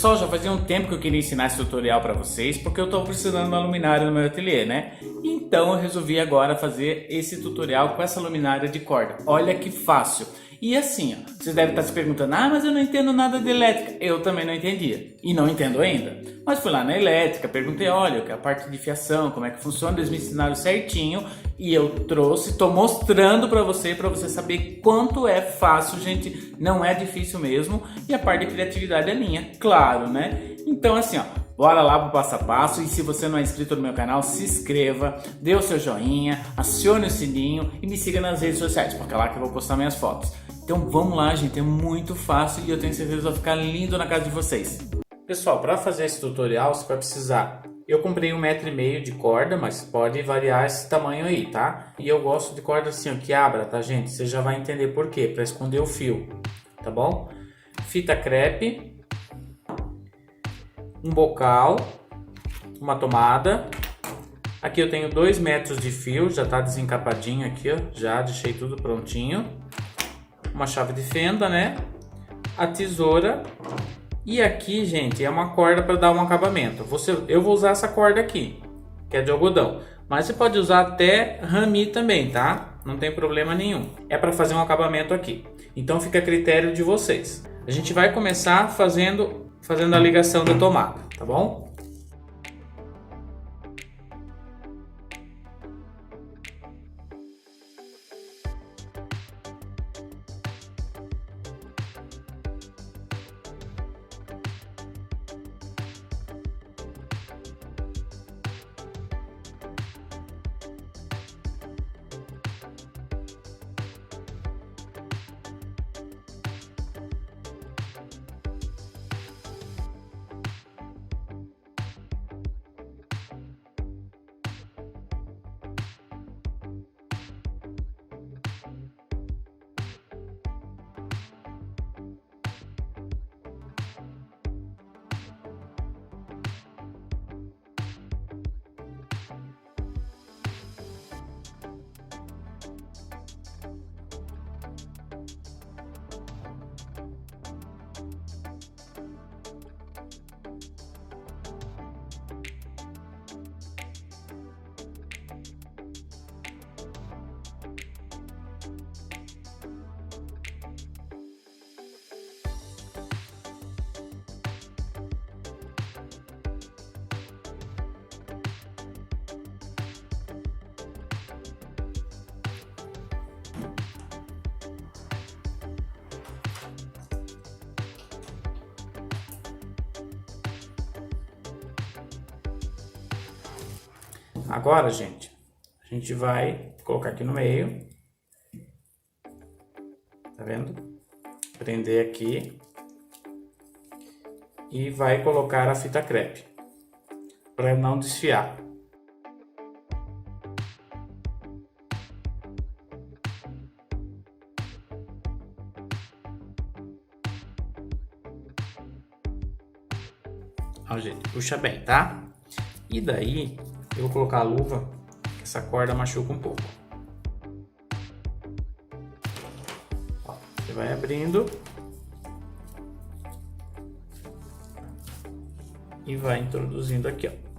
Pessoal, já fazia um tempo que eu queria ensinar esse tutorial para vocês, porque eu estou precisando de uma luminária no meu ateliê, né? Então eu resolvi agora fazer esse tutorial com essa luminária de corda. Olha que fácil! E assim, ó, vocês devem estar se perguntando, mas eu não entendo nada de elétrica. Eu também não entendia, e não entendo ainda. Mas fui lá na elétrica, perguntei, olha, a parte de fiação, como é que funciona, eles me ensinaram certinho. E eu trouxe, estou mostrando para você saber quanto é fácil, gente, não é difícil mesmo. E a parte de criatividade é minha, claro, né? Então assim, ó, bora lá pro passo a passo. E se você não é inscrito no meu canal, se inscreva, dê o seu joinha, acione o sininho e me siga nas redes sociais, porque é lá que eu vou postar minhas fotos. Então vamos lá, gente, é muito fácil e eu tenho certeza que vai ficar lindo na casa de vocês. Pessoal, para fazer esse tutorial você vai precisar... Eu comprei 1,5 m de corda, mas pode variar esse tamanho aí, tá? E eu gosto de corda assim, ó, que abra, tá, gente? Você já vai entender por quê, para esconder o fio, tá bom? Fita crepe, um bocal, uma tomada. Aqui eu tenho 2 metros de fio, já tá desencapadinho aqui, ó, já deixei tudo prontinho. Uma chave de fenda, né? A tesoura. E aqui, gente, é uma corda para dar um acabamento. Eu vou usar essa corda aqui, que é de algodão. Mas você pode usar até rami também, tá? Não tem problema nenhum. É para fazer um acabamento aqui. Então fica a critério de vocês. A gente vai começar fazendo a ligação da tomada, tá bom? Agora, gente, a gente vai colocar aqui no meio, tá vendo? Prender aqui e vai colocar a fita crepe para não desfiar. Ó, gente, puxa bem, tá? E daí eu vou colocar a luva, essa corda machuca um pouco. Ó, você vai abrindo e vai introduzindo aqui, ó.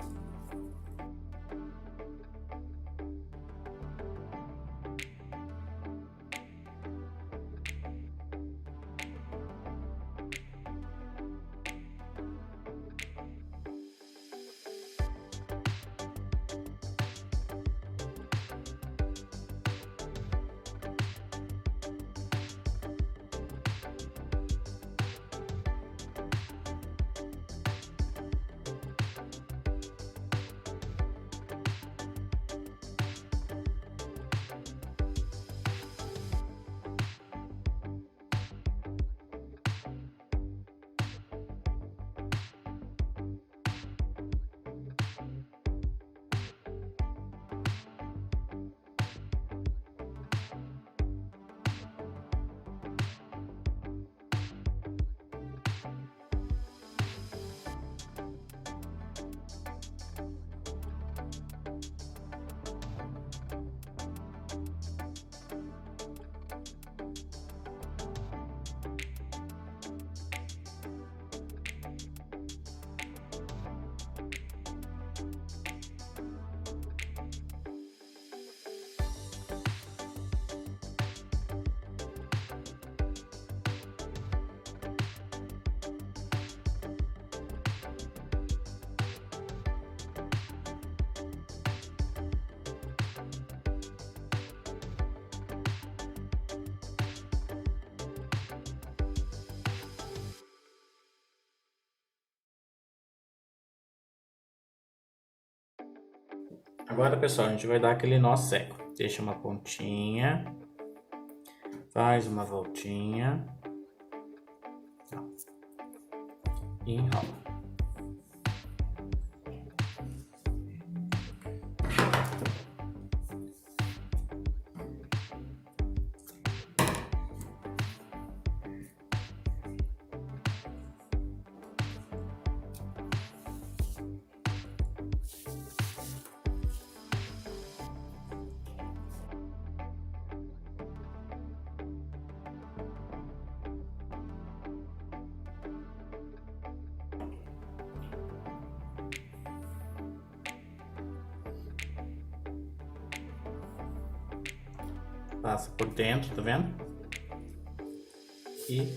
Agora, pessoal, a gente vai dar aquele nó cego. Deixa uma pontinha, faz uma voltinha, tá, e enrola. Passa por dentro, tá vendo? E